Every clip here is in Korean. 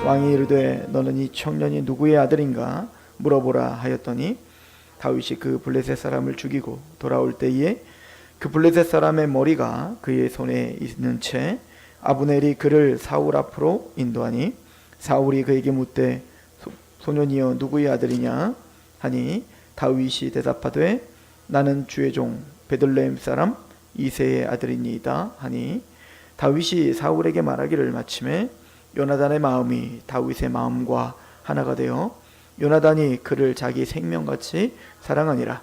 왕이 이르되 너는 이 청년이 누구의 아들인가 물어보라 하였더니 다윗이 그 블레셋 사람을 죽이고 돌아올 때에 그 블레셋 사람의 머리가 그의 손에 있는 채 아브넬이 그를 사울 앞으로 인도하니 사울이 그에게 묻되 소년이여 누구의 아들이냐 하니 다윗이 대답하되 나는 주의 종 베들레헴 사람 이새의 아들이니이다 하니 다윗이 사울에게 말하기를 마침에 요나단의 마음이 다윗의 마음과 하나가 되어 요나단이 그를 자기 생명같이 사랑하니라.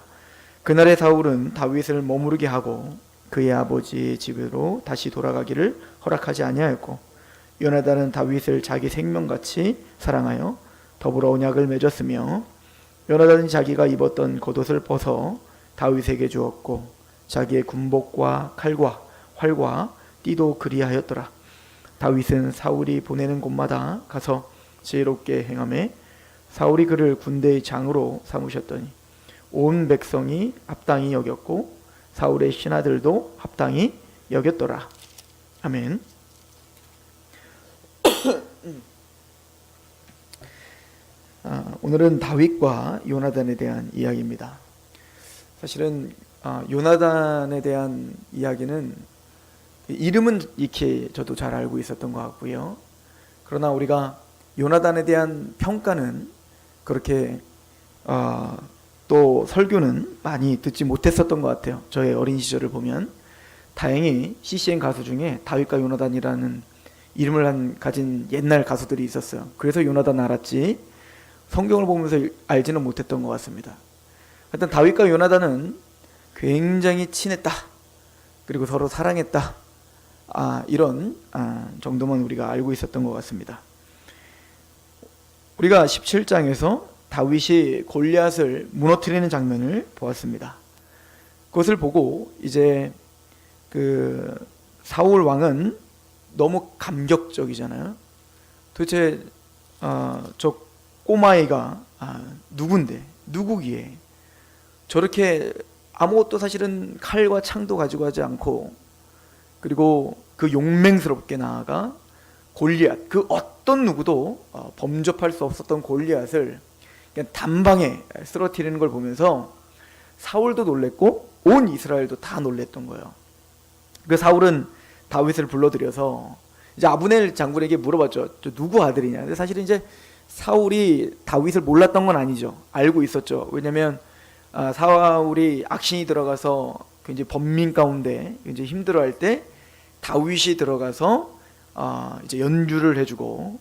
그날에 사울은 다윗을 머무르게 하고 그의 아버지의 집으로 다시 돌아가기를 허락하지 아니하였고 요나단은 다윗을 자기 생명같이 사랑하여 더불어 언약을 맺었으며 요나단이 자기가 입었던 겉옷을 벗어 다윗에게 주었고 자기의 군복과 칼과 활과 띠도 그리하였더라. 다윗은 사울이 보내는 곳마다 가서 지혜롭게 행하매 사울이 그를 군대의 장으로 삼으셨더니 온 백성이 합당히 여겼고 사울의 신하들도 합당히 여겼더라. 아멘. 오늘은 다윗과 요나단에 대한 이야기입니다. 사실은 요나단에 대한 이야기는 이름은 익히 저도 잘 알고 있었던 것 같고요. 그러나 우리가 요나단에 대한 평가는 그렇게 또 설교는 많이 듣지 못했었던 것 같아요. 저의 어린 시절을 보면 다행히 CCM 가수 중에 다윗과 요나단이라는 이름을 가진 옛날 가수들이 있었어요. 그래서 요나단 알았지 성경을 보면서 알지는 못했던 것 같습니다. 하여튼 다윗과 요나단은 굉장히 친했다. 그리고 서로 사랑했다. 이런 정도만 우리가 알고 있었던 것 같습니다. 우리가 17장에서 다윗이 골리앗을 무너뜨리는 장면을 보았습니다. 그것을 보고 이제 그 사울 왕은 너무 감격적이잖아요. 도대체 저 꼬마애가 누구기에 저렇게 아무것도 사실은 칼과 창도 가지고 하지 않고 그리고 그 용맹스럽게 나아가 골리앗, 그 어떤 누구도 범접할 수 없었던 골리앗을 그냥 단방에 쓰러뜨리는 걸 보면서 사울도 놀랬고 온 이스라엘도 다 놀랬던 거예요. 그 사울은 다윗을 불러들여서 이제 아브넬 장군에게 물어봤죠. 저 누구 아들이냐. 근데 사실은 이제 사울이 다윗을 몰랐던 건 아니죠. 알고 있었죠. 왜냐하면 사울이 악신이 들어가서 이제 범민 가운데 이제 힘들어할 때 다윗이 들어가서 이제 연주를 해주고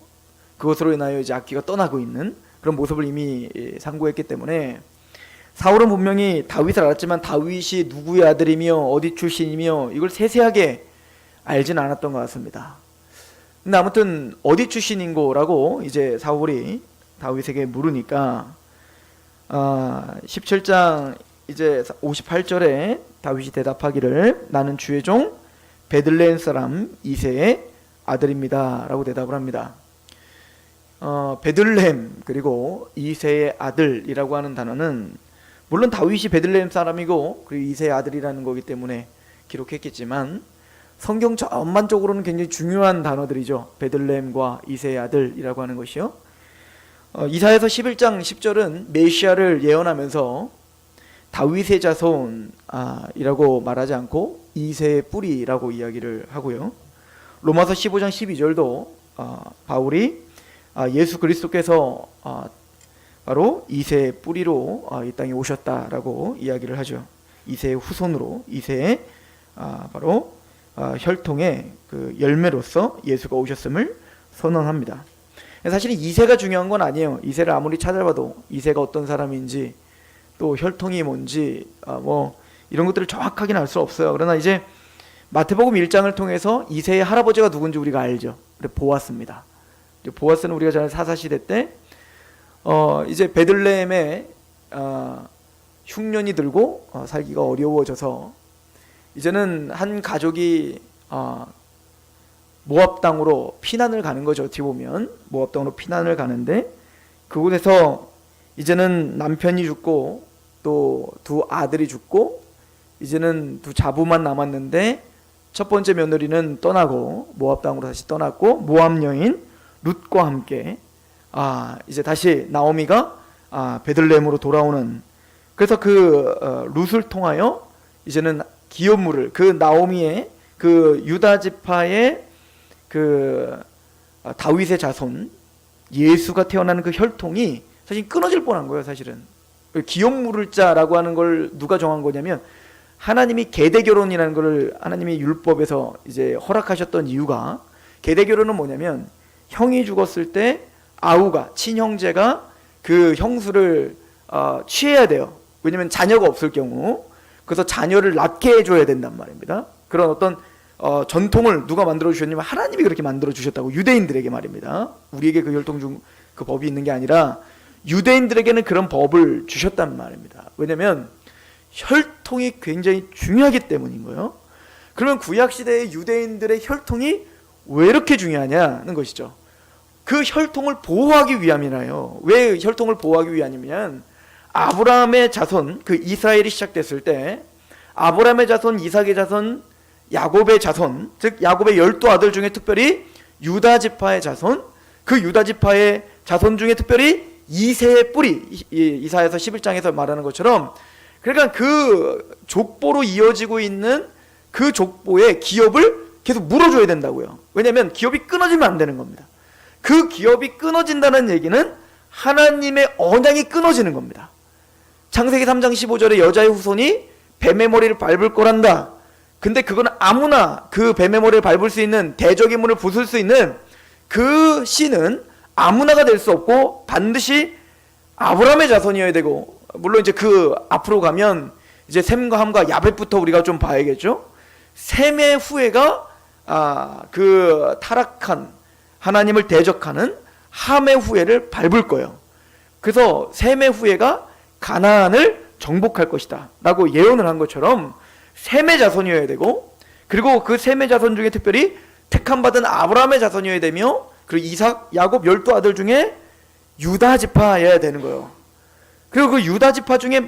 그것으로 인하여 이제 악기가 떠나고 있는 그런 모습을 이미 상고했기 때문에 사울은 분명히 다윗을 알았지만 다윗이 누구의 아들이며 어디 출신이며 이걸 세세하게 알지는 않았던 것 같습니다. 근데 아무튼 어디 출신인고라고 이제 사울이 다윗에게 물으니까 17장 이제 58절에 다윗이 대답하기를 나는 주의 종 베들레헴 사람 이새의 아들입니다 라고 대답을 합니다. 베들레헴 그리고 이새의 아들이라고 하는 단어는 물론 다윗이 베들레헴 사람이고 그리고 이새의 아들이라는 거기 때문에 기록했겠지만 성경 전반적으로는 굉장히 중요한 단어들이죠. 베들레헴과 이새의 아들이라고 하는 것이요. 이사야서 11장 10절은 메시아를 예언하면서 다윗의 자손이라고 말하지 않고 이새의 뿌리라고 이야기를 하고요. 로마서 15장 12절도 바울이 예수 그리스도께서 바로 이새의 뿌리로 이 땅에 오셨다라고 이야기를 하죠. 이새의 후손으로 이새의 바로 혈통의 그 열매로서 예수가 오셨음을 선언합니다. 사실은 이새가 중요한 건 아니에요. 이새를 아무리 찾아봐도 이새가 어떤 사람인지 또 혈통이 뭔지 뭐 이런 것들을 정확하게는 알 수 없어요. 그러나 이제 마태복음 1장을 통해서 이새의 할아버지가 누군지 우리가 알죠. 보아스입니다. 보아스는 우리가 잘 사사시대 때 이제 베들레헴에 흉년이 들고 살기가 어려워져서 이제는 한 가족이 모압 땅으로 피난을 가는 거죠. 어떻게 보면 모압 땅으로 피난을 가는데 그곳에서 이제는 남편이 죽고 또 두 아들이 죽고 이제는 두 자부만 남았는데 첫 번째 며느리는 떠나고 모압 땅으로 다시 떠났고 모압 여인 룻과 함께 이제 다시 나오미가 베들레헴으로 돌아오는, 그래서 그 룻을 통하여 이제는 기업물을, 그 나오미의 그 유다 지파의 그 다윗의 자손 예수가 태어나는 그 혈통이 사실 끊어질 뻔한 거예요. 사실은 기업물을 자라고 하는 걸 누가 정한 거냐면, 하나님이 계대 결혼이라는 걸 하나님이 율법에서 이제 허락하셨던 이유가, 계대 결혼은 뭐냐면 형이 죽었을 때 아우가, 친형제가 그 형수를 취해야 돼요. 왜냐면 자녀가 없을 경우. 그래서 자녀를 낳게 해줘야 된단 말입니다. 그런 어떤 전통을 누가 만들어 주셨냐면 하나님이 그렇게 만들어 주셨다고, 유대인들에게 말입니다. 우리에게 그 혈통 중 그 법이 있는 게 아니라 유대인들에게는 그런 법을 주셨단 말입니다. 왜냐면 혈통이 굉장히 중요하기 때문인 거예요. 그러면 구약시대의 유대인들의 혈통이 왜 이렇게 중요하냐는 것이죠. 그 혈통을 보호하기 위함이라요. 왜 혈통을 보호하기 위함이냐면, 아브라함의 자손, 그 이스라엘이 시작됐을 때 아브라함의 자손, 이삭의 자손, 야곱의 자손, 즉 야곱의 12아들 중에 특별히 유다 지파의 자손, 그 유다 지파의 자손 중에 특별히 이새의 뿌리, 이사야서 11장에서 말하는 것처럼, 그러니까 그 족보로 이어지고 있는 그 족보의 기업을 계속 물어줘야 된다고요. 왜냐하면 기업이 끊어지면 안 되는 겁니다. 그 기업이 끊어진다는 얘기는 하나님의 언약이 끊어지는 겁니다. 창세기 3장 15절에 여자의 후손이 뱀의 머리를 밟을 거란다. 근데 그건 아무나 그 뱀의 머리를 밟을 수 있는, 대적의 문을 부술 수 있는 그 씨는 아무나가 될 수 없고 반드시 아브라함의 자손이어야 되고, 물론 이제 그 앞으로 가면 이제 셈과 함과 야벳부터 우리가 좀 봐야겠죠. 셈의 후예가 그 타락한 하나님을 대적하는 함의 후예를 밟을 거예요. 그래서 셈의 후예가 가나안을 정복할 것이다 라고 예언을 한 것처럼 셈의 자손이어야 되고, 그리고 그 셈의 자손 중에 특별히 택함받은 아브라함의 자손이어야 되며, 그리고 이삭, 야곱 12아들 중에 유다 지파여야 되는 거예요. 그리고 그 유다 지파 중에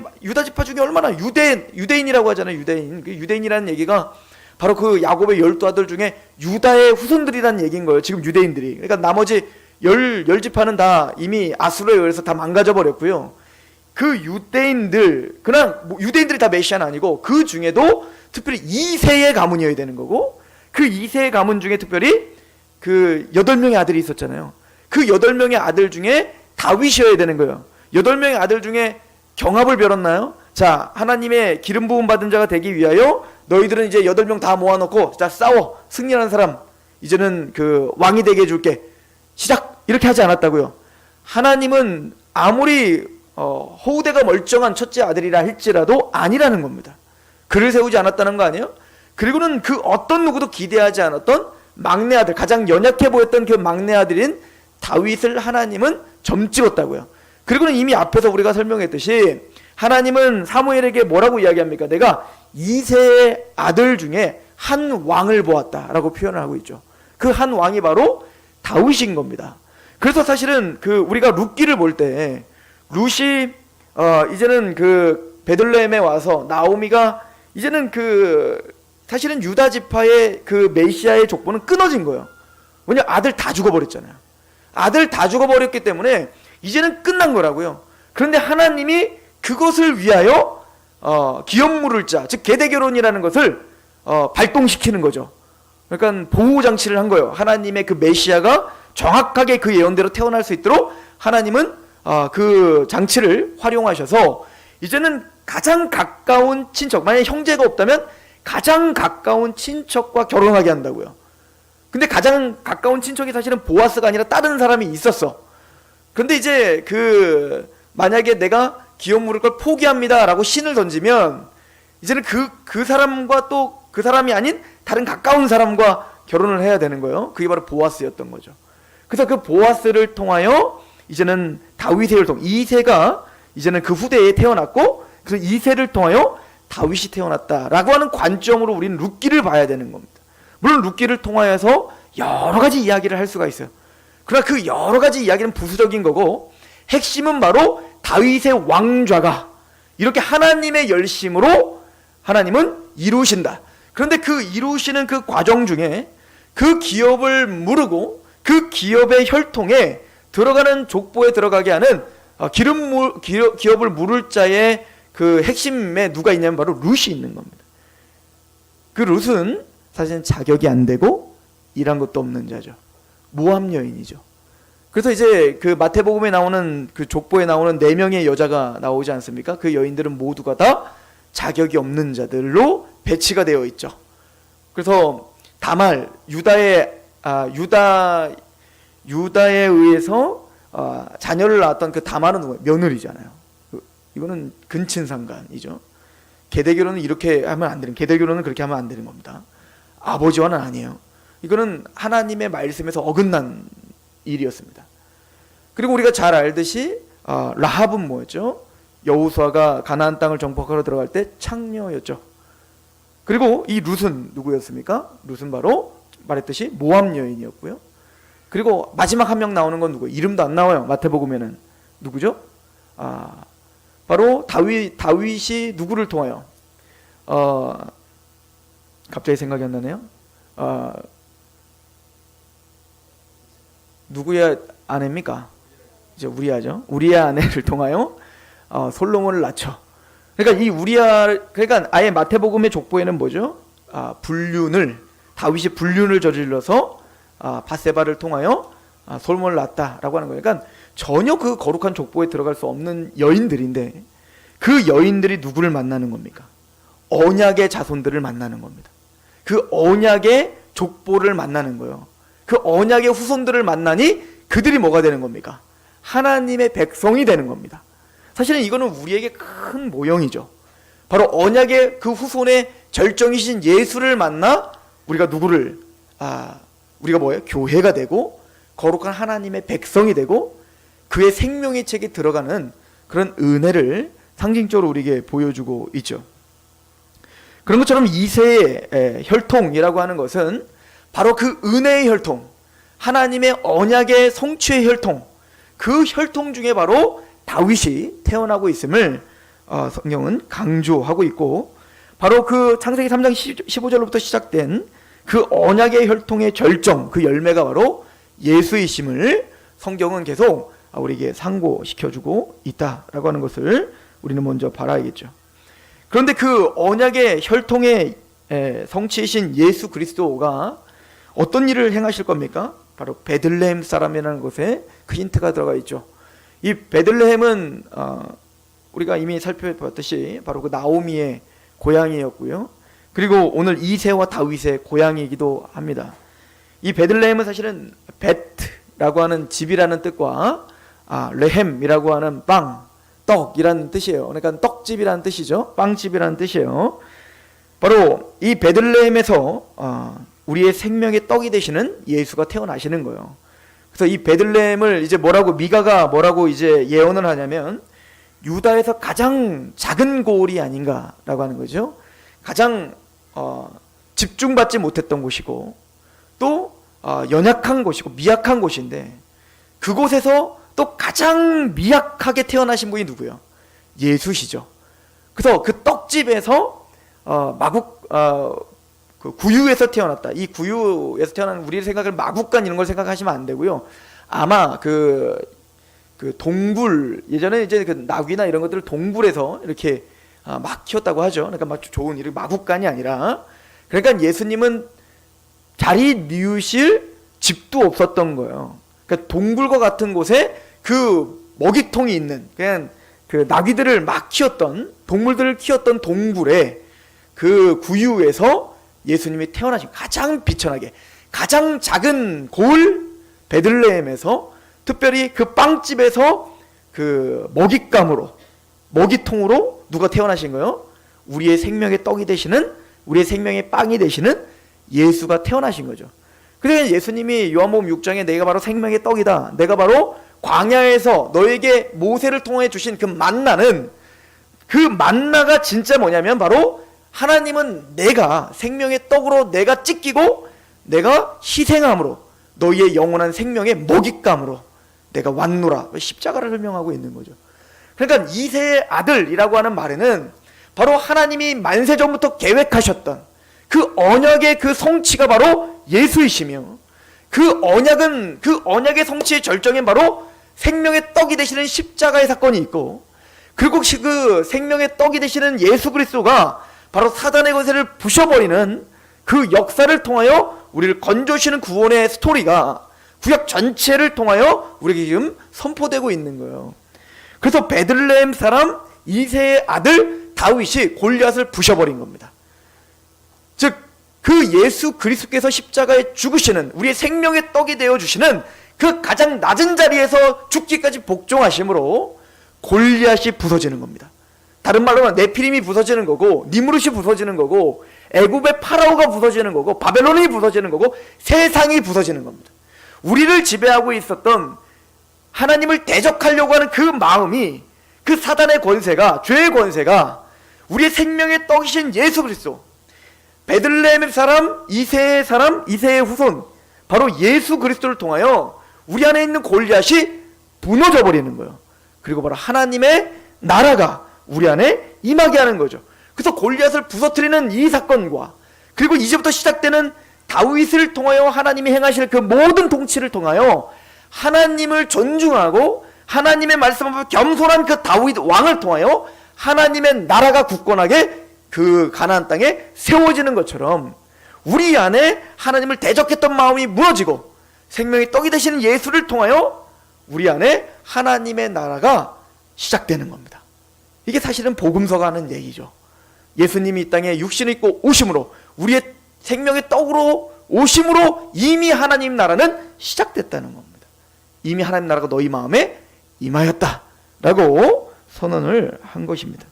얼마나 유대인이라고 하잖아요. 유대인. 그 유대인이라는 얘기가 바로 그 야곱의 12아들 중에 유다의 후손들이라는 얘기인 거예요. 지금 유대인들이. 그러니까 나머지 10지파는 다 이미 아수르에 의해서 다 망가져 버렸고요. 그 유대인들, 그냥 유대인들이 다 메시아는 아니고 그 중에도 특별히 2세의 가문이어야 되는 거고, 그 2세의 가문 중에 특별히 그 8명의 아들이 있었잖아요. 그 8명의 아들 중에 다윗이어야 되는 거예요. 8명의 아들 중에 경합을 벌였나요? 자, 하나님의 기름 부음 받은 자가 되기 위하여 너희들은 이제 8명 다 모아놓고 자, 싸워. 승리하는 사람 이제는 그 왕이 되게 해줄게. 시작! 이렇게 하지 않았다고요. 하나님은 아무리 호우대가 멀쩡한 첫째 아들이라 할지라도 아니라는 겁니다. 그를 세우지 않았다는 거 아니에요? 그리고는 그 어떤 누구도 기대하지 않았던 막내 아들, 가장 연약해 보였던 그 막내 아들인 다윗을 하나님은 점 찍었다고요. 그리고는 이미 앞에서 우리가 설명했듯이 하나님은 사무엘에게 뭐라고 이야기합니까? 내가 2세의 아들 중에 한 왕을 보았다라고 표현을 하고 있죠. 그 한 왕이 바로 다윗인 겁니다. 그래서 사실은 그 우리가 룻기를 볼 때 룻이 이제는 그 베들레헴에 와서 나오미가 이제는 그 사실은 유다 지파의 그 메시아의 족보는 끊어진 거예요. 왜냐하면 아들 다 죽어버렸잖아요. 아들 다 죽어버렸기 때문에 이제는 끝난 거라고요. 그런데 하나님이 그것을 위하여 기업물을 짜, 즉 계대결혼이라는 것을 발동시키는 거죠. 그러니까 보호장치를 한 거예요. 하나님의 그 메시아가 정확하게 그 예언대로 태어날 수 있도록 하나님은 그 장치를 활용하셔서 이제는 가장 가까운 친척, 만약에 형제가 없다면 가장 가까운 친척과 결혼하게 한다고요. 근데 가장 가까운 친척이 사실은 보아스가 아니라 다른 사람이 있었어. 근데 이제 만약에 내가 기업 물을 걸 포기합니다 라고 신을 던지면 이제는 그 사람과 또 그 사람이 아닌 다른 가까운 사람과 결혼을 해야 되는 거예요. 그게 바로 보아스였던 거죠. 그래서 그 보아스를 통하여 이제는 다윗의 혈통 2세가 이제는 그 후대에 태어났고, 그래서 2세를 통하여 다윗이 태어났다라고 하는 관점으로 우리는 룻기를 봐야 되는 겁니다. 물론 룻기를 통하여서 여러 가지 이야기를 할 수가 있어요. 그러나 그 여러 가지 이야기는 부수적인 거고, 핵심은 바로 다윗의 왕좌가 이렇게 하나님의 열심으로 하나님은 이루신다. 그런데 그 이루시는 그 과정 중에 그 기업을 무르고 그 기업의 혈통에 들어가는 족보에 들어가게 하는 기업을 물을 자의 그 핵심에 누가 있냐면 바로 룻이 있는 겁니다. 그 룻은 사실은 자격이 안 되고 일한 것도 없는 자죠. 모함 여인이죠. 그래서 이제 그 마태복음에 나오는 그 족보에 나오는 4명의 여자가 나오지 않습니까? 그 여인들은 모두가 다 자격이 없는 자들로 배치가 되어 있죠. 그래서 다말 유다에 의해서 자녀를 낳았던 그 다말은 누구예요? 며느리잖아요. 이거는 근친상간이죠. 계대결혼은 이렇게 하면 안 되는, 계대결혼은 그렇게 하면 안 되는 겁니다. 아버지와는 아니에요. 이거는 하나님의 말씀에서 어긋난 일이었습니다. 그리고 우리가 잘 알듯이 라합은 뭐였죠? 여호수아가 가나안 땅을 정복하러 들어갈 때 창녀였죠. 그리고 이 룻은 누구였습니까? 룻은 바로 말했듯이 모함 여인이었고요. 그리고 마지막 한 명 나오는 건 누구예요? 이름도 안 나와요. 마태복음에는. 누구죠? 바로 다윗이 누구를 통하여? 갑자기 생각이 안 나네요. 누구의 아내입니까? 이제 우리아죠. 우리아 아내를 통하여 솔로몬을 낳죠. 그러니까 이 그러니까 아예 마태복음의 족보에는 뭐죠? 다윗이 불륜을 저질러서 밧세바를 통하여 솔로몬을 낳았다라고 하는 거예요. 그러니까 전혀 그 거룩한 족보에 들어갈 수 없는 여인들인데 그 여인들이 누구를 만나는 겁니까? 언약의 자손들을 만나는 겁니다. 그 언약의 족보를 만나는 거예요. 그 언약의 후손들을 만나니 그들이 뭐가 되는 겁니까? 하나님의 백성이 되는 겁니다. 사실은 이거는 우리에게 큰 모형이죠. 바로 언약의 그 후손의 절정이신 예수를 만나 우리가 누구를 우리가 뭐예요? 교회가 되고 거룩한 하나님의 백성이 되고 그의 생명의 책에 들어가는 그런 은혜를 상징적으로 우리에게 보여주고 있죠. 그런 것처럼 이세의 혈통이라고 하는 것은 바로 그 은혜의 혈통, 하나님의 언약의 성취의 혈통, 그 혈통 중에 바로 다윗이 태어나고 있음을 성경은 강조하고 있고, 바로 그 창세기 3장 15절로부터 시작된 그 언약의 혈통의 절정, 그 열매가 바로 예수이심을 성경은 계속 우리에게 상고시켜주고 있다라고 하는 것을 우리는 먼저 바라야겠죠. 그런데 그 언약의 혈통의 성취이신 예수 그리스도가 어떤 일을 행하실 겁니까? 바로 베들레헴 사람이라는 것에 그 힌트가 들어가 있죠. 이 베들레헴은 우리가 이미 살펴봤듯이 바로 그 나오미의 고향이었고요. 그리고 오늘 이새와 다윗의 고향이기도 합니다. 이 베들레헴은 사실은 베트라고 하는 집이라는 뜻과 레헴이라고 하는 빵, 떡이라는 뜻이에요. 그러니까 떡집이라는 뜻이죠. 빵집이라는 뜻이에요. 바로 이 베들레헴에서 우리의 생명의 떡이 되시는 예수가 태어나시는 거예요. 그래서 이 베들레헴을 이제 미가가 뭐라고 이제 예언을 하냐면 유다에서 가장 작은 고을이 아닌가라고 하는 거죠. 가장 집중받지 못했던 곳이고 또 연약한 곳이고 미약한 곳인데 그곳에서 또 가장 미약하게 태어나신 분이 누구예요? 예수시죠. 그래서 그 떡집에서 그 구유에서 태어났다. 이 구유에서 태어난 우리 생각을 마국간 이런 걸 생각하시면 안 되고요. 아마 그 동굴, 예전에 이제 그 나귀나 이런 것들을 동굴에서 이렇게 막 키웠다고 하죠. 그러니까 막 좋은 이렇게 마국간이 아니라, 그러니까 예수님은 자리 뉘우실 집도 없었던 거예요. 그러니까 동굴과 같은 곳에 그 먹이통이 있는, 그냥 그 나귀들을 막 키웠던, 동물들을 키웠던 동굴에 그 구유에서 예수님이 태어나신 가장 비천하게 가장 작은 고을 베들레헴에서, 특별히 그 빵집에서 그 먹이통으로 누가 태어나신 거예요? 우리의 생명의 떡이 되시는, 우리의 생명의 빵이 되시는 예수가 태어나신 거죠. 그래서 예수님이 요한복음 6장에 내가 바로 생명의 떡이다, 내가 바로 광야에서 너에게 모세를 통해 주신 그 만나는, 그 만나가 진짜 뭐냐면 바로 하나님은 내가 생명의 떡으로 내가 찢기고 내가 희생함으로 너희의 영원한 생명의 먹잇감으로 내가 왔노라, 십자가를 설명하고 있는 거죠. 그러니까 이새의 아들이라고 하는 말에는 바로 하나님이 만세전부터 계획하셨던 그 언약의 그 성취가 바로 예수이시며, 그 언약의 성취의 절정에 바로 생명의 떡이 되시는 십자가의 사건이 있고, 그리고 그 생명의 떡이 되시는 예수 그리스도가 바로 사단의 권세를 부셔버리는 그 역사를 통하여 우리를 건져주시는 구원의 스토리가 구약 전체를 통하여 우리에게 지금 선포되고 있는 거예요. 그래서 베들레헴 사람 이새의 아들 다윗이 골리앗을 부셔버린 겁니다. 즉 그 예수 그리스도께서 십자가에 죽으시는, 우리의 생명의 떡이 되어주시는 그 가장 낮은 자리에서 죽기까지 복종하심으로 골리앗이 부서지는 겁니다. 다른 말로 하면 네피림이 부서지는 거고, 니무롯이 부서지는 거고, 애굽의 파라오가 부서지는 거고, 바벨론이 부서지는 거고, 세상이 부서지는 겁니다. 우리를 지배하고 있었던 하나님을 대적하려고 하는 그 마음이, 그 사단의 권세가, 죄의 권세가 우리의 생명의 떡이신 예수 그리스도, 베들레헴의 사람, 이새의 후손, 바로 예수 그리스도를 통하여 우리 안에 있는 골리앗이 무너져 버리는 거예요. 그리고 바로 하나님의 나라가 우리 안에 임하게 하는 거죠. 그래서 골리앗을 부서뜨리는 이 사건과, 그리고 이제부터 시작되는 다윗을 통하여 하나님이 행하실 그 모든 통치를 통하여 하나님을 존중하고 하나님의 말씀을 겸손한 그 다윗 왕을 통하여 하나님의 나라가 굳건하게 그 가나안 땅에 세워지는 것처럼 우리 안에 하나님을 대적했던 마음이 무너지고 생명의 떡이 되시는 예수를 통하여 우리 안에 하나님의 나라가 시작되는 겁니다. 이게 사실은 복음서가 하는 얘기죠. 예수님이 이 땅에 육신을 입고 오심으로, 우리의 생명의 떡으로 오심으로 이미 하나님 나라는 시작됐다는 겁니다. 이미 하나님 나라가 너희 마음에 임하였다 라고 선언을 한 것입니다.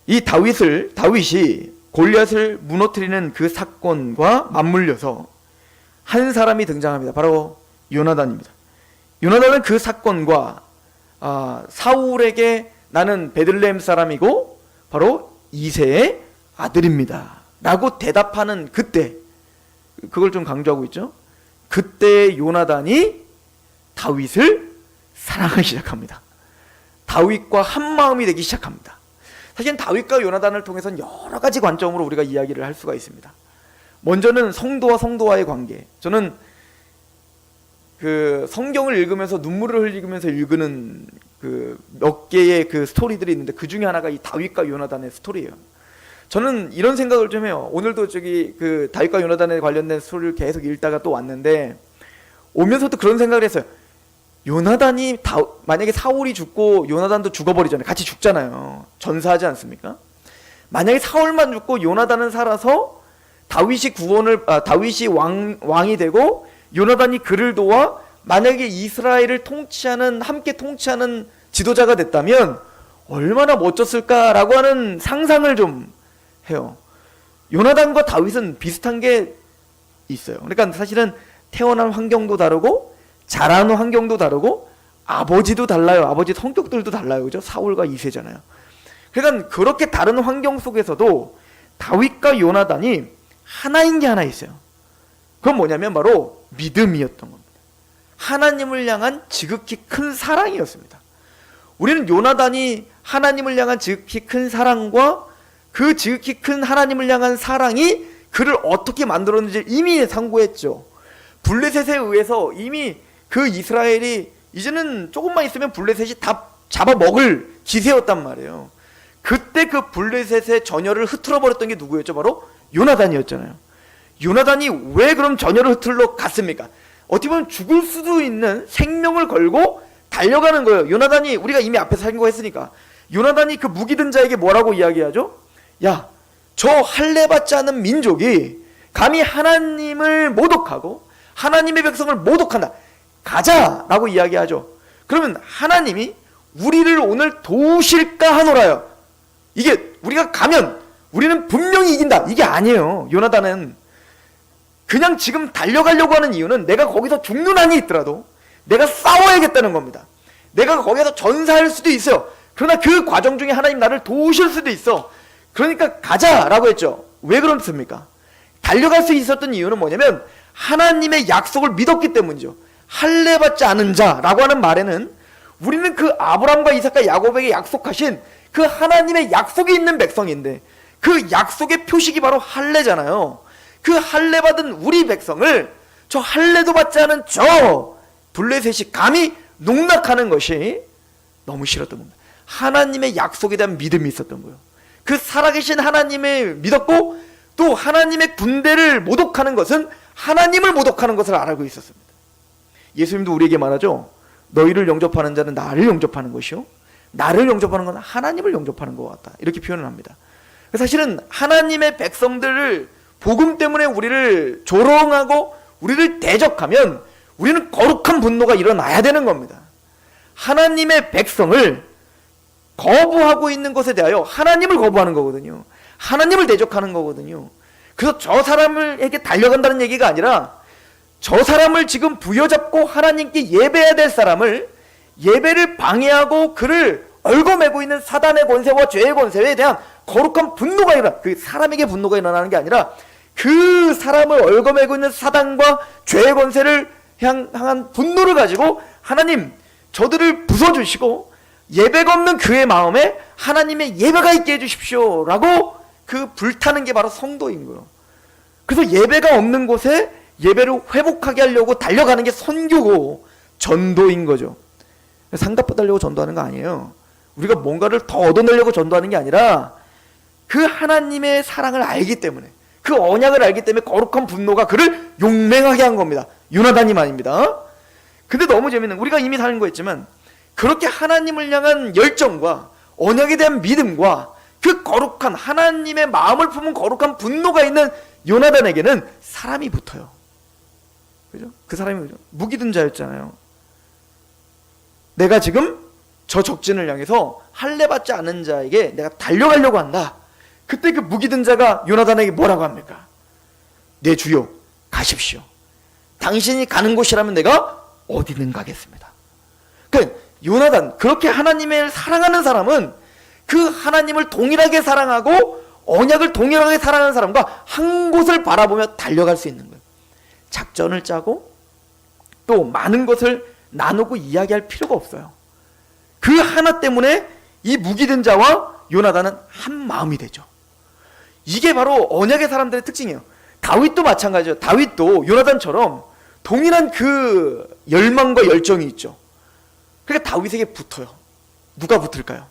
이 다윗이 골리앗을 무너뜨리는 그 사건과 맞물려서 한 사람이 등장합니다. 바로 요나단입니다. 요나단은 그 사건과 사울에게 나는 베들레헴 사람이고 바로 이새의 아들입니다 라고 대답하는 그때, 그걸 좀 강조하고 있죠. 그때 요나단이 다윗을 사랑하기 시작합니다. 다윗과 한마음이 되기 시작합니다. 사실 다윗과 요나단을 통해서는 여러 가지 관점으로 우리가 이야기를 할 수가 있습니다. 먼저는 성도와 성도와의 관계. 저는 그 성경을 읽으면서 눈물을 흘리면서 읽는 그 몇 개의 그 스토리들이 있는데 그 중에 하나가 이 다윗과 요나단의 스토리예요. 저는 이런 생각을 좀 해요. 오늘도 그 다윗과 요나단에 관련된 스토리를 계속 읽다가 또 왔는데, 오면서도 그런 생각을 했어요. 요나단이 만약에 사울이 죽고 요나단도 죽어버리잖아요. 같이 죽잖아요. 전사하지 않습니까? 만약에 사울만 죽고 요나단은 살아서 다윗이 왕이 되고 요나단이 그를 도와 만약에 이스라엘을 함께 통치하는 지도자가 됐다면 얼마나 멋졌을까라고 하는 상상을 좀 해요. 요나단과 다윗은 비슷한 게 있어요. 그러니까 사실은 태어난 환경도 다르고 자라는 환경도 다르고 아버지도 달라요. 아버지 성격들도 달라요. 그죠? 사울과 이새잖아요. 그러니까 그렇게 다른 환경 속에서도 다윗과 요나단이 하나인 게 하나 있어요. 그건 뭐냐면 바로 믿음이었던 겁니다. 하나님을 향한 지극히 큰 사랑이었습니다. 우리는 요나단이 하나님을 향한 지극히 큰 사랑과 그 지극히 큰 하나님을 향한 사랑이 그를 어떻게 만들었는지 이미 상고했죠. 블레셋에 의해서 이미 그 이스라엘이 이제는 조금만 있으면 블레셋이 다 잡아먹을 기세였단 말이에요. 그때 그 블레셋의 전열을 흐트러 버렸던 게 누구였죠? 바로 요나단이었잖아요. 요나단이 왜 그럼 전열을 흐트러 갔습니까? 어떻게 보면 죽을 수도 있는 생명을 걸고 달려가는 거예요. 요나단이, 우리가 이미 앞에서 상고했으니까, 요나단이 그 무기 든 자에게 뭐라고 이야기하죠? 야, 저 할례받지 않은 민족이 감히 하나님을 모독하고 하나님의 백성을 모독한다. 가자라고 이야기하죠. 그러면 하나님이 우리를 오늘 도우실까 하노라요. 이게 우리가 가면 우리는 분명히 이긴다. 이게 아니에요. 요나단은 그냥 지금 달려가려고 하는 이유는 내가 거기서 죽는 한이 있더라도 내가 싸워야겠다는 겁니다. 내가 거기서 전사할 수도 있어요. 그러나 그 과정 중에 하나님 나를 도우실 수도 있어. 그러니까 가자라고 했죠. 왜 그렇습니까? 달려갈 수 있었던 이유는 뭐냐면 하나님의 약속을 믿었기 때문이죠. 할례받지 않은 자라고 하는 말에는 우리는 그 아브라함과 이삭과 야곱에게 약속하신 그 하나님의 약속이 있는 백성인데 그 약속의 표식이 바로 할례잖아요. 그 할례 받은 우리 백성을 저 할례도 받지 않은 저 블레셋이 감히 농락하는 것이 너무 싫었던 겁니다. 하나님의 약속에 대한 믿음이 있었던 거예요. 그 살아계신 하나님을 믿었고, 또 하나님의 군대를 모독하는 것은 하나님을 모독하는 것을 알고 있었습니다. 예수님도 우리에게 말하죠. 너희를 영접하는 자는 나를 영접하는 것이요, 나를 영접하는 건 하나님을 영접하는 것 같다, 이렇게 표현을 합니다. 사실은 하나님의 백성들을 복음 때문에 우리를 조롱하고 우리를 대적하면 우리는 거룩한 분노가 일어나야 되는 겁니다. 하나님의 백성을 거부하고 있는 것에 대하여 하나님을 거부하는 거거든요. 하나님을 대적하는 거거든요. 그래서 저 사람에게 달려간다는 얘기가 아니라 저 사람을 지금 부여잡고 하나님께 예배해야 될 사람을 예배를 방해하고 그를 얽어매고 있는 사단의 권세와 죄의 권세에 대한 거룩한 분노가 그 사람에게 분노가 일어나는 게 아니라 그 사람을 얽어매고 있는 사단과 죄의 권세를 향한 분노를 가지고 하나님, 저들을 부숴주시고 예배가 없는 그의 마음에 하나님의 예배가 있게 해주십시오 라고 그 불타는 게 바로 성도인 거예요. 그래서 예배가 없는 곳에 예배를 회복하게 하려고 달려가는 게 선교고 전도인 거죠. 상답받으려고 전도하는 거 아니에요. 우리가 뭔가를 더 얻어내려고 전도하는 게 아니라 그 하나님의 사랑을 알기 때문에, 그 언약을 알기 때문에 거룩한 분노가 그를 용맹하게 한 겁니다. 요나단이 말입니다. 근데 너무 재밌는, 우리가 이미 다른 거 했지만 그렇게 하나님을 향한 열정과 언약에 대한 믿음과 그 거룩한 하나님의 마음을 품은 거룩한 분노가 있는 요나단에게는 사람이 붙어요. 그죠? 그 사람이 무기든 자였잖아요. 내가 지금 저 적진을 향해서 할례 받지 않은 자에게 내가 달려가려고 한다. 그때 그 무기든 자가 요나단에게 뭐라고 합니까? 내 주여, 가십시오. 당신이 가는 곳이라면 내가 어디든 가겠습니다. 그러니까 요나단, 그렇게 하나님을 사랑하는 사람은 그 하나님을 동일하게 사랑하고 언약을 동일하게 사랑하는 사람과 한 곳을 바라보며 달려갈 수 있는 거예요. 작전을 짜고 또 많은 것을 나누고 이야기할 필요가 없어요. 그 하나 때문에 이 무기든 자와 요나단은 한 마음이 되죠. 이게 바로 언약의 사람들의 특징이에요. 다윗도 마찬가지예요. 다윗도 요나단처럼 동일한 그 열망과 열정이 있죠. 그러니까 다윗에게 붙어요. 누가 붙을까요?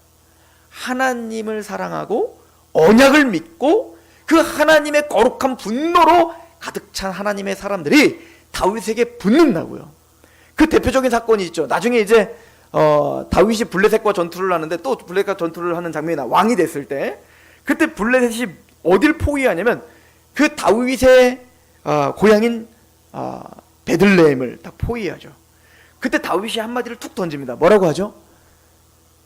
하나님을 사랑하고 언약을 믿고 그 하나님의 거룩한 분노로 가득 찬 하나님의 사람들이 다윗에게 붙는다고요. 그 대표적인 사건이 있죠. 나중에 이제 다윗이 블레셋과 전투를 하는데, 또 블레셋과 전투를 하는 장면이 나, 왕이 됐을 때 그때 블레셋이 어딜 포위하냐면 그 다윗의 고향인 베들레헴을 딱 포위하죠. 그때 다윗이 한마디를 툭 던집니다. 뭐라고 하죠?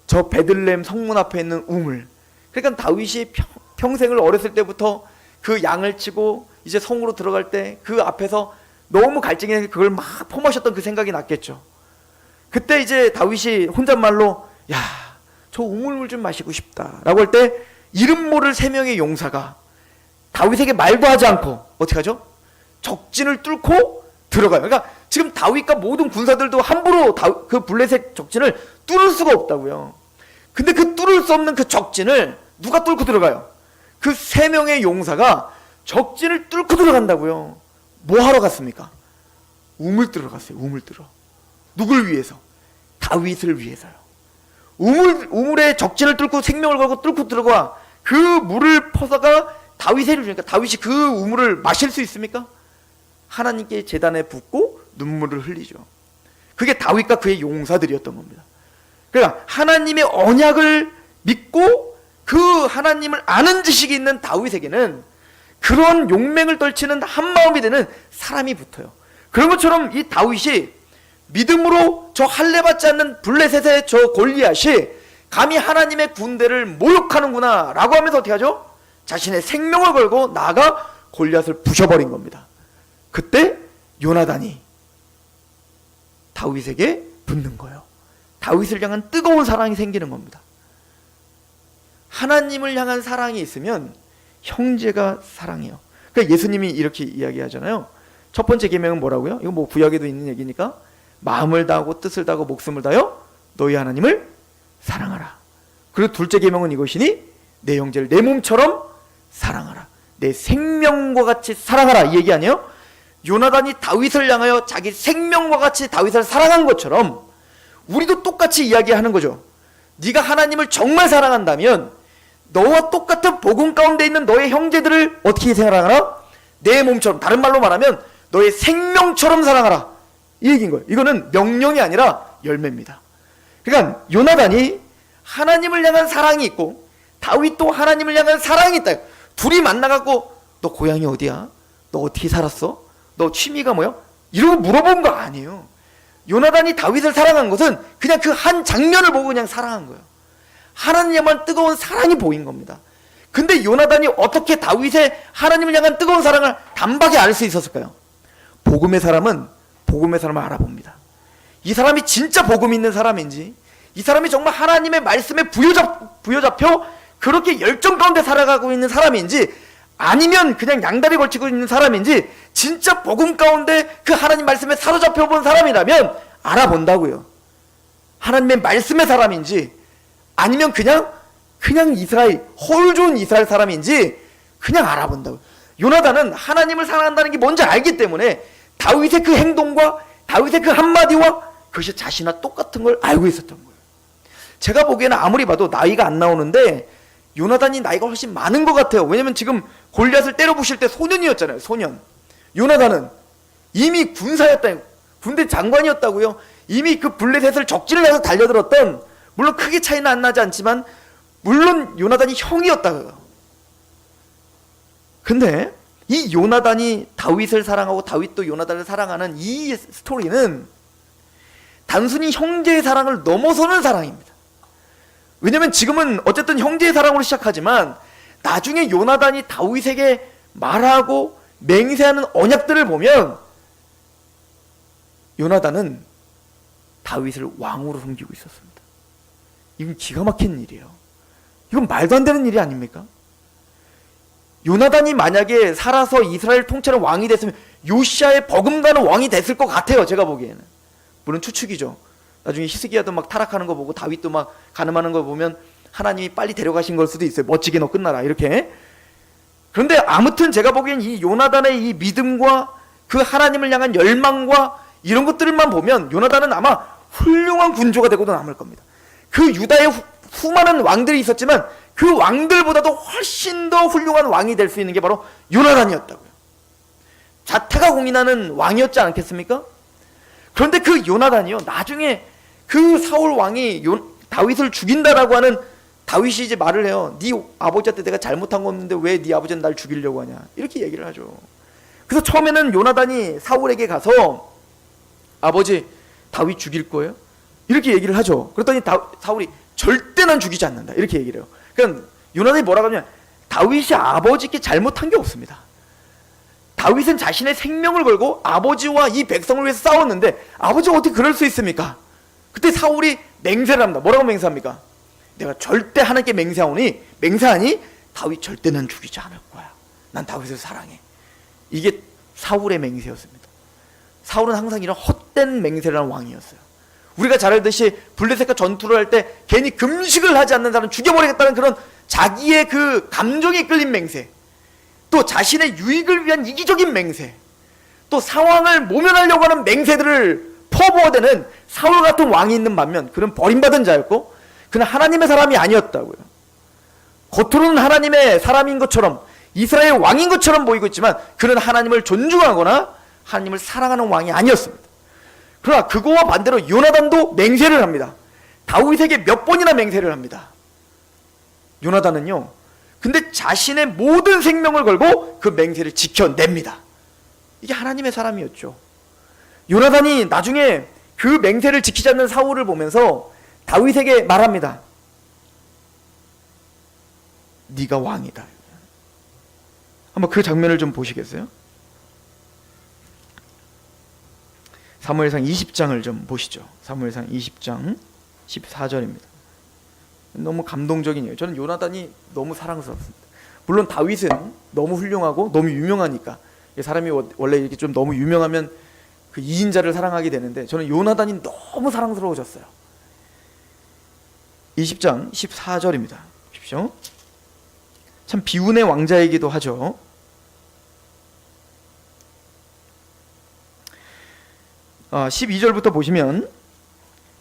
저 베들레헴 성문 앞에 있는 우물. 그러니까 다윗이 평생을 어렸을 때부터 그 양을 치고 이제 성으로 들어갈 때 그 앞에서 너무 갈증이 그걸 막 퍼마셨던 그 생각이 났겠죠. 그때 이제 다윗이 혼잣말로 야, 저 우물물 좀 마시고 싶다 라고 할 때 이름 모를 3명의 용사가 다윗에게 말도 하지 않고 어떻게 하죠? 적진을 뚫고 들어가요. 그러니까 지금 다윗과 모든 군사들도 함부로 그 블레셋 적진을 뚫을 수가 없다고요. 근데 그 뚫을 수 없는 그 적진을 누가 뚫고 들어가요? 그 3명의 용사가 적진을 뚫고 들어간다고요. 뭐 하러 갔습니까? 우물 뚫으러 갔어요. 우물 뚫어. 누굴 위해서? 다윗을 위해서요. 우물에 적진을 뚫고 생명을 걸고 뚫고 들어가 그 물을 퍼서가 다윗을 주니까 다윗이 그 우물을 마실 수 있습니까? 하나님께 제단에 붓고 눈물을 흘리죠. 그게 다윗과 그의 용사들이었던 겁니다. 그러니까 하나님의 언약을 믿고 그 하나님을 아는 지식이 있는 다윗에게는 그런 용맹을 떨치는 한마음이 되는 사람이 붙어요. 그런 것처럼 이 다윗이 믿음으로 저 할례 받지 않는 블레셋의 저 골리앗이 감히 하나님의 군대를 모욕하는구나 라고 하면서 어떻게 하죠? 자신의 생명을 걸고 나아가 골리앗을 부셔버린 겁니다. 그때 요나단이 다윗에게 붙는 거예요. 다윗을 향한 뜨거운 사랑이 생기는 겁니다. 하나님을 향한 사랑이 있으면 형제가 사랑해요. 그러니까 예수님이 이렇게 이야기하잖아요. 첫 번째 계명은 뭐라고요? 이거 뭐 구약에도 있는 얘기니까 마음을 다하고 뜻을 다하고 목숨을 다하여 너희 하나님을 사랑하라. 그리고 둘째 계명은 이것이니 내 형제를 내 몸처럼 사랑하라. 내 생명과 같이 사랑하라 이 얘기 아니에요? 요나단이 다윗을 향하여 자기 생명과 같이 다윗을 사랑한 것처럼 우리도 똑같이 이야기하는 거죠. 네가 하나님을 정말 사랑한다면 너와 똑같은 복음 가운데 있는 너의 형제들을 어떻게 사랑하라? 내 몸처럼, 다른 말로 말하면 너의 생명처럼 사랑하라 이 얘기인 거예요. 이거는 명령이 아니라 열매입니다. 그러니까 요나단이 하나님을 향한 사랑이 있고 다윗도 하나님을 향한 사랑이 있다. 둘이 만나갖고 너 고향이 어디야? 너 어떻게 살았어? 너 취미가 뭐야? 이러고 물어본 거 아니에요. 요나단이 다윗을 사랑한 것은 그냥 그 한 장면을 보고 그냥 사랑한 거예요. 하나님만 뜨거운 사랑이 보인 겁니다. 근데 요나단이 어떻게 다윗의 하나님을 향한 뜨거운 사랑을 단박에 알 수 있었을까요? 복음의 사람은 복음의 사람을 알아봅니다. 이 사람이 진짜 복음 있는 사람인지, 이 사람이 정말 하나님의 말씀에 부여잡혀 그렇게 열정 가운데 살아가고 있는 사람인지, 아니면 그냥 양다리 걸치고 있는 사람인지, 진짜 복음 가운데 그 하나님 말씀에 사로잡혀 본 사람이라면 알아본다고요. 하나님의 말씀의 사람인지 아니면 그냥 이스라엘, 허울 좋은 이스라엘 사람인지 그냥 알아본다고요. 요나단은 하나님을 사랑한다는 게 뭔지 알기 때문에 다윗의 그 행동과 다윗의 그 한마디와 그것이 자신과 똑같은 걸 알고 있었던 거예요. 제가 보기에는 아무리 봐도 나이가 안 나오는데 요나단이 나이가 훨씬 많은 것 같아요. 왜냐면 지금 골리앗을 때려 부실 때 소년이었잖아요. 소년. 요나단은 이미 군사였다. 군대 장관이었다고요. 이미 그 블레셋을 적진을 해서 달려들었던, 물론 크게 차이는 안 나지 않지만 물론 요나단이 형이었다고요. 근데 이 요나단이 다윗을 사랑하고 다윗도 요나단을 사랑하는 이 스토리는 단순히 형제의 사랑을 넘어서는 사랑입니다. 왜냐면 지금은 어쨌든 형제의 사랑으로 시작하지만 나중에 요나단이 다윗에게 말하고 맹세하는 언약들을 보면 요나단은 다윗을 왕으로 섬기고 있었습니다. 이건 기가 막힌 일이에요. 이건 말도 안 되는 일이 아닙니까? 요나단이 만약에 살아서 이스라엘 통치하는 왕이 됐으면 요시아의 버금가는 왕이 됐을 것 같아요. 제가 보기에는. 물론 추측이죠. 나중에 히스기야도 막 타락하는 거 보고 다윗도 막 가늠하는 거 보면 하나님이 빨리 데려가신 걸 수도 있어요. 멋지게 너 끝나라 이렇게. 그런데 아무튼 제가 보기엔 이 요나단의 이 믿음과 그 하나님을 향한 열망과 이런 것들만 보면 요나단은 아마 훌륭한 군주가 되고도 남을 겁니다. 그 유다의 수많은 왕들이 있었지만 그 왕들보다도 훨씬 더 훌륭한 왕이 될 수 있는 게 바로 요나단이었다고요. 자태가 공인하는 왕이었지 않겠습니까? 그런데 그 요나단이요, 나중에 그 사울 왕이 다윗을 죽인다라고 하는, 다윗이 이제 말을 해요. 네 아버지한테 내가 잘못한 거 없는데 왜 네 아버지는 날 죽이려고 하냐, 이렇게 얘기를 하죠. 그래서 처음에는 요나단이 사울에게 가서 아버지 다윗 죽일 거예요? 이렇게 얘기를 하죠. 그랬더니 사울이 절대 난 죽이지 않는다 이렇게 얘기를 해요. 그러니까 요나단이 뭐라고 하냐면 다윗이 아버지께 잘못한 게 없습니다. 다윗은 자신의 생명을 걸고 아버지와 이 백성을 위해서 싸웠는데 아버지가 어떻게 그럴 수 있습니까? 그때 사울이 맹세를 합니다. 뭐라고 맹세합니까? 내가 절대 하나님께 맹세하니 다윗 절대 난 죽이지 않을 거야. 난 다윗을 사랑해. 이게 사울의 맹세였습니다. 사울은 항상 이런 헛된 맹세를 하는 왕이었어요. 우리가 잘 알듯이 블레셋과 전투를 할 때 괜히 금식을 하지 않는 사람은 죽여버리겠다는 그런 자기의 그 감정에 끌린 맹세, 또 자신의 유익을 위한 이기적인 맹세, 또 상황을 모면하려고 하는 맹세들을 퍼부어대는 사울 같은 왕이 있는 반면 그는 버림받은 자였고 그는 하나님의 사람이 아니었다고요. 겉으로는 하나님의 사람인 것처럼 이스라엘 왕인 것처럼 보이고 있지만 그는 하나님을 존중하거나 하나님을 사랑하는 왕이 아니었습니다. 그러나 그거와 반대로 요나단도 맹세를 합니다. 다윗에게 몇 번이나 맹세를 합니다. 요나단은요, 근데 자신의 모든 생명을 걸고 그 맹세를 지켜냅니다. 이게 하나님의 사람이었죠. 요나단이 나중에 그 맹세를 지키지 않는 사울을 보면서 다윗에게 말합니다. 네가 왕이다. 한번 그 장면을 좀 보시겠어요? 사무엘상 20장을 좀 보시죠. 사무엘상 20장 14절입니다. 너무 감동적인 예요. 저는 요나단이 너무 사랑스럽습니다. 물론 다윗은 너무 훌륭하고 너무 유명하니까, 사람이 원래 이렇게 좀 너무 유명하면 그 2인자를 사랑하게 되는데 저는 요나단이 너무 사랑스러워졌어요. 20장 14절입니다. 보십시오. 참 비운의 왕자이기도 하죠. 12절부터 보시면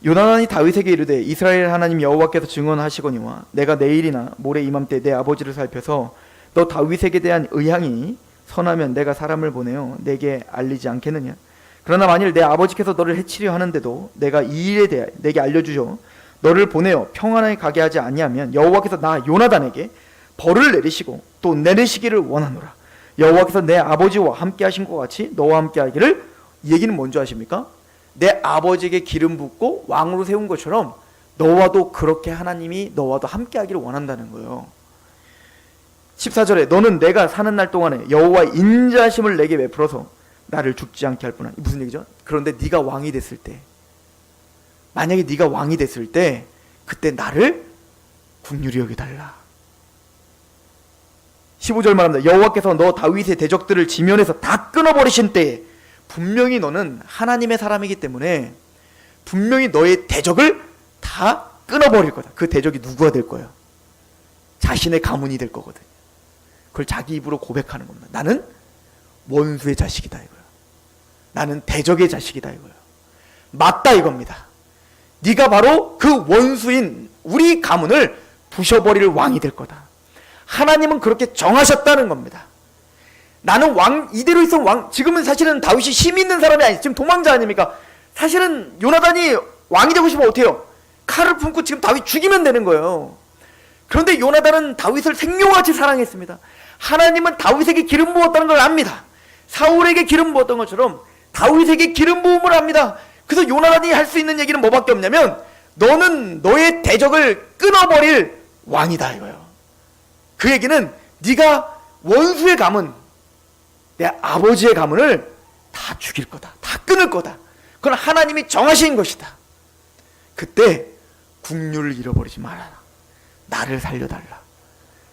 요나단이 다윗에게 이르되 이스라엘 하나님 여호와께서 증언하시거니와 내가 내일이나 모레 이맘때 내 아버지를 살펴서 너 다윗에게 대한 의향이 선하면 내가 사람을 보내어 내게 알리지 않겠느냐. 그러나 만일 내 아버지께서 너를 해치려 하는데도 내가 이 일에 대해 내게 알려주죠 너를 보내어 평안하게 가게 하지 아니하면 여호와께서 나 요나단에게 벌을 내리시고 또 내리시기를 원하노라. 여호와께서 내 아버지와 함께 하신 것 같이 너와 함께 하기를. 이 얘기는 뭔지 아십니까? 내 아버지에게 기름 붓고 왕으로 세운 것처럼 너와도 그렇게 하나님이 너와도 함께 하기를 원한다는 거예요. 14절에 너는 내가 사는 날 동안에 여호와의 인자하심을 내게 베풀어서 나를 죽지 않게 할 뿐. 무슨 얘기죠? 그런데 네가 왕이 됐을 때, 만약에 네가 왕이 됐을 때 그때 나를 긍휼히 여겨달라. 15절 말합니다. 여호와께서 너 다윗의 대적들을 지면에서 다 끊어버리신 때에 분명히 너는 하나님의 사람이기 때문에 분명히 너의 대적을 다 끊어버릴 거다. 그 대적이 누구가 될 거예요? 자신의 가문이 될 거거든요. 그걸 자기 입으로 고백하는 겁니다. 나는 원수의 자식이다 이거예요. 나는 대적의 자식이다 이거예요. 맞다 이겁니다. 네가 바로 그 원수인 우리 가문을 부셔버릴 왕이 될 거다. 하나님은 그렇게 정하셨다는 겁니다. 나는 왕, 이대로 있으면 왕, 지금은 사실은 다윗이 힘 있는 사람이 아니지. 지금 도망자 아닙니까? 사실은 요나단이 왕이 되고 싶으면 어떻게 해요? 칼을 품고 지금 다윗 죽이면 되는 거예요. 그런데 요나단은 다윗을 생명같이 사랑했습니다. 하나님은 다윗에게 기름 부었다는 걸 압니다. 사울에게 기름 부었던 것처럼 다윗에게 기름 부음을 합니다. 그래서 요나단이 할 수 있는 얘기는 뭐밖에 없냐면 너는 너의 대적을 끊어버릴 왕이다 이거예요. 그 얘기는 네가 원수의 가문, 내 아버지의 가문을 다 죽일 거다. 다 끊을 거다. 그건 하나님이 정하신 것이다. 그때 국률을 잃어버리지 말아라. 나를 살려달라.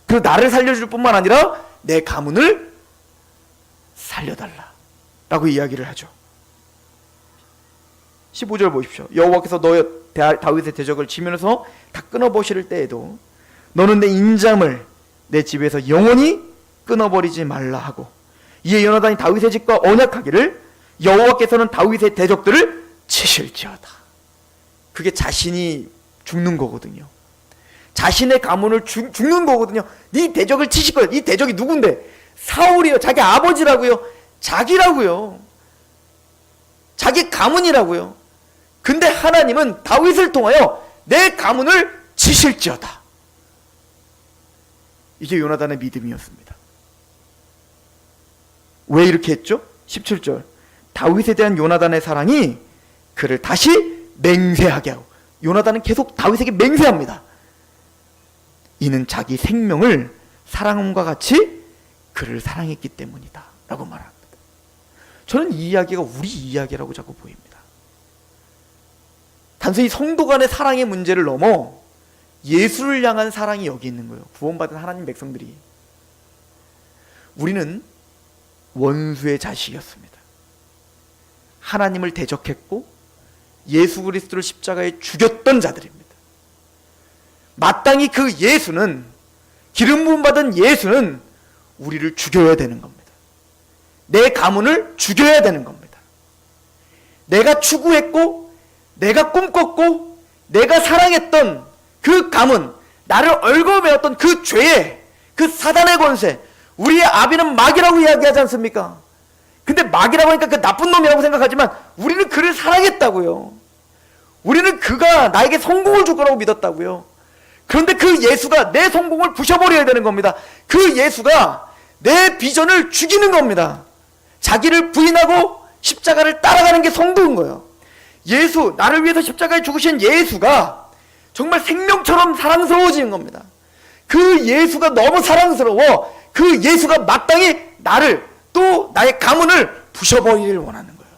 그리고 나를 살려줄 뿐만 아니라 내 가문을 살려달라 라고 이야기를 하죠. 15절 보십시오. 여호와께서 너의 다윗의 대적을 치면서 다 끊어버릴 때에도 너는 내 인잠을 내 집에서 영원히 끊어버리지 말라 하고 이에 요나단이 다윗의 집과 언약하기를 여호와께서는 다윗의 대적들을 치실지어다. 그게 자신이 죽는 거거든요. 자신의 가문을 죽는 거거든요. 네 대적을 치실 거예요. 이 대적이 누군데? 사울이요. 자기 아버지라고요. 자기라고요. 자기 가문이라고요. 근데 하나님은 다윗을 통하여 내 가문을 치실지어다. 이게 요나단의 믿음이었습니다. 왜 이렇게 했죠? 17절 다윗에 대한 요나단의 사랑이 그를 다시 맹세하게 하고, 요나단은 계속 다윗에게 맹세합니다. 이는 자기 생명을 사랑함과 같이 그를 사랑했기 때문이다 라고 말합니다. 저는 이 이야기가 우리 이야기라고 자꾸 보입니다. 단순히 성도 간의 사랑의 문제를 넘어 예수를 향한 사랑이 여기 있는 거예요. 구원받은 하나님 백성들이. 우리는 원수의 자식이었습니다. 하나님을 대적했고 예수 그리스도를 십자가에 죽였던 자들입니다. 마땅히 그 예수는, 기름 부음 받은 예수는 우리를 죽여야 되는 겁니다. 내 가문을 죽여야 되는 겁니다. 내가 추구했고 내가 꿈꿨고 내가 사랑했던 그 가문, 나를 얽어매었던 그 죄에, 그 사단의 권세, 우리의 아비는 마귀라고 이야기하지 않습니까? 근데 마귀라고 하니까 그 나쁜 놈이라고 생각하지만 우리는 그를 사랑했다고요. 우리는 그가 나에게 성공을 줄 거라고 믿었다고요. 그런데 그 예수가 내 성공을 부셔버려야 되는 겁니다. 그 예수가 내 비전을 죽이는 겁니다. 자기를 부인하고 십자가를 따라가는 게 성도인 거예요. 예수, 나를 위해서 십자가에 죽으신 예수가 정말 생명처럼 사랑스러워지는 겁니다. 그 예수가 너무 사랑스러워 그 예수가 마땅히 나를, 또 나의 가문을 부셔버리기를 원하는 거예요.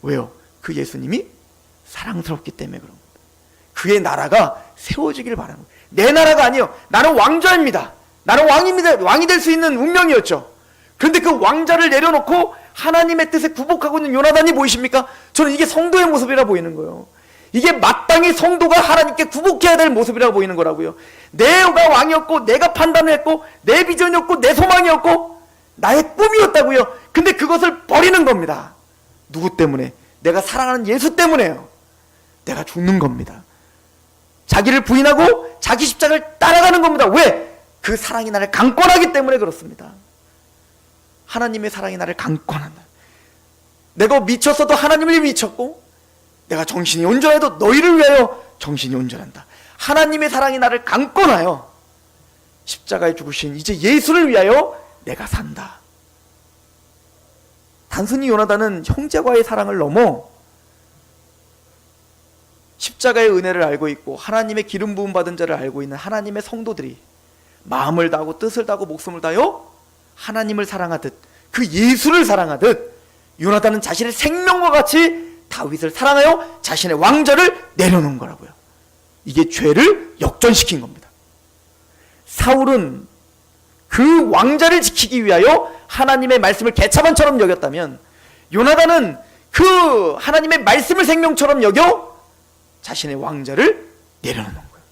왜요? 그 예수님이 사랑스럽기 때문에 그런 겁니다. 그의 나라가 세워지기를 바라는 거예요. 내 나라가 아니에요. 나는 왕자입니다. 나는 왕입니다. 왕이 될 수 있는 운명이었죠. 그런데 그 왕자를 내려놓고 하나님의 뜻에 굴복하고 있는 요나단이 보이십니까? 저는 이게 성도의 모습이라 보이는 거예요. 이게 마땅히 성도가 하나님께 굴복해야 될 모습이라 보이는 거라고요. 내가 왕이었고 내가 판단을 했고 내 비전이었고 내 소망이었고 나의 꿈이었다고요. 근데 그것을 버리는 겁니다. 누구 때문에? 내가 사랑하는 예수 때문에요. 내가 죽는 겁니다. 자기를 부인하고 자기 십자가를 따라가는 겁니다. 왜? 그 사랑이 나를 강권하기 때문에 그렇습니다. 하나님의 사랑이 나를 강권한다. 내가 미쳤어도 하나님을 미쳤고, 내가 정신이 온전해도 너희를 위하여 정신이 온전한다. 하나님의 사랑이 나를 강권하여 십자가에 죽으신 이제 예수를 위하여 내가 산다. 단순히 요나단은 형제와의 사랑을 넘어 십자가의 은혜를 알고 있고 하나님의 기름 부음 받은 자를 알고 있는 하나님의 성도들이 마음을 다하고 뜻을 다하고 목숨을 다하여 하나님을 사랑하듯, 그 예수를 사랑하듯, 요나단은 자신의 생명과 같이 다윗을 사랑하여 자신의 왕좌를 내려놓은 거라고요. 이게 죄를 역전시킨 겁니다. 사울은 그 왕좌를 지키기 위하여 하나님의 말씀을 개차반처럼 여겼다면, 요나단은 그 하나님의 말씀을 생명처럼 여겨 자신의 왕좌를 내려놓는 거예요.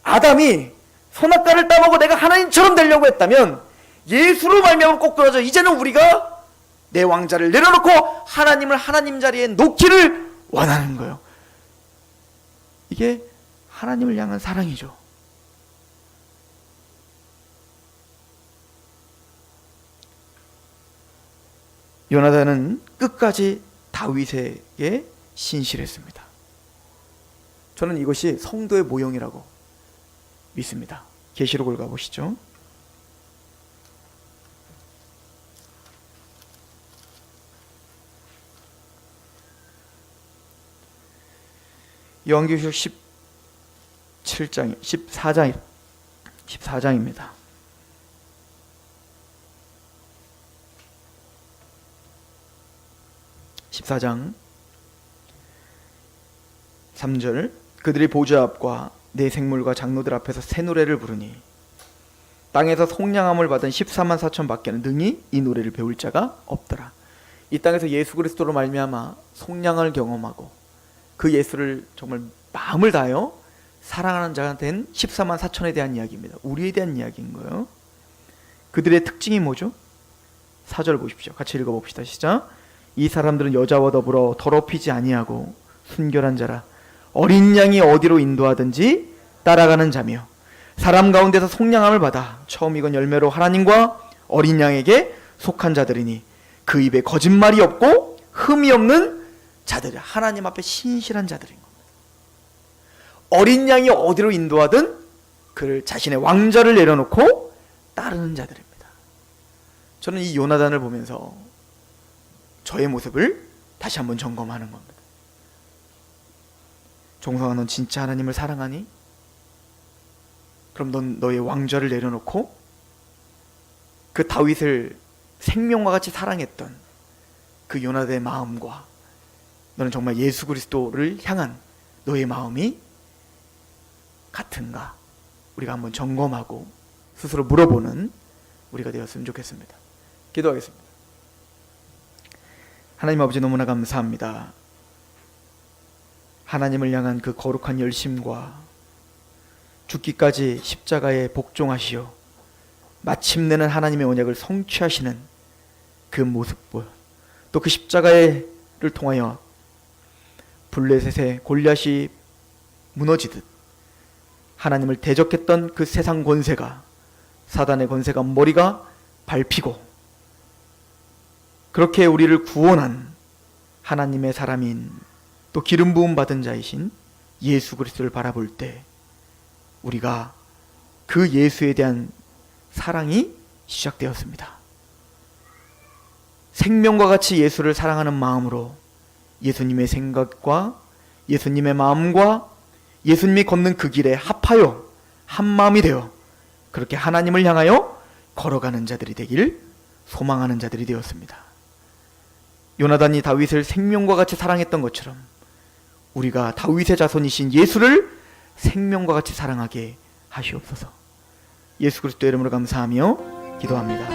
아담이 선악과를 따먹고 내가 하나님처럼 되려고 했다면 예수로 말미암아 꼬꾸라져 이제는 우리가 내 왕좌를 내려놓고 하나님을 하나님 자리에 놓기를 원하는 거예요. 이게 하나님을 향한 사랑이죠. 요나단은 끝까지 다윗에게 신실했습니다. 저는 이것이 성도의 모형이라고 믿습니다. 계시록을 가보시죠. 요한계시록 14장입니다. (14장) 3절 그들이 보좌 앞과 내 생물과 장로들 앞에서 새 노래를 부르니 땅에서 속량함을 받은 14만 4천 밖에는 능히 이 노래를 배울 자가 없더라. 이 땅에서 예수 그리스도로 말미암아 속량을 경험하고 그 예수를 정말 마음을 다하여 사랑하는 자가 된 14만 4천에 대한 이야기입니다. 우리에 대한 이야기인 거예요. 그들의 특징이 뭐죠? 4절 보십시오. 같이 읽어봅시다. 시작. 이 사람들은 여자와 더불어 더럽히지 아니하고 순결한 자라. 어린 양이 어디로 인도하든지 따라가는 자며 사람 가운데서 속량함을 받아 처음 익은 열매로 하나님과 어린 양에게 속한 자들이니 그 입에 거짓말이 없고 흠이 없는 자들이라. 하나님 앞에 신실한 자들인 겁니다. 어린 양이 어디로 인도하든 그를 자신의 왕좌를 내려놓고 따르는 자들입니다. 저는 이 요나단을 보면서 저의 모습을 다시 한번 점검하는 겁니다. 종성아, 넌 진짜 하나님을 사랑하니? 그럼 넌 너의 왕좌를 내려놓고 그 다윗을 생명과 같이 사랑했던 그 요나단의 마음과 너는 정말 예수 그리스도를 향한 너의 마음이 같은가? 우리가 한번 점검하고 스스로 물어보는 우리가 되었으면 좋겠습니다. 기도하겠습니다. 하나님 아버지, 너무나 감사합니다. 하나님을 향한 그 거룩한 열심과 죽기까지 십자가에 복종하시어 마침내는 하나님의 언약을 성취하시는 그 모습과 또 그 십자가를 통하여 블레셋의 골리앗이 무너지듯 하나님을 대적했던 그 세상 권세가, 사단의 권세가 머리가 밟히고 그렇게 우리를 구원한 하나님의 사람인 또 기름 부음 받은 자이신 예수 그리스도를 바라볼 때 우리가 그 예수에 대한 사랑이 시작되었습니다. 생명과 같이 예수를 사랑하는 마음으로 예수님의 생각과 예수님의 마음과 예수님이 걷는 그 길에 합하여 한 마음이 되어 그렇게 하나님을 향하여 걸어가는 자들이 되길 소망하는 자들이 되었습니다. 요나단이 다윗을 생명과 같이 사랑했던 것처럼 우리가 다윗의 자손이신 예수를 생명과 같이 사랑하게 하시옵소서. 예수 그리스도의 이름으로 감사하며 기도합니다.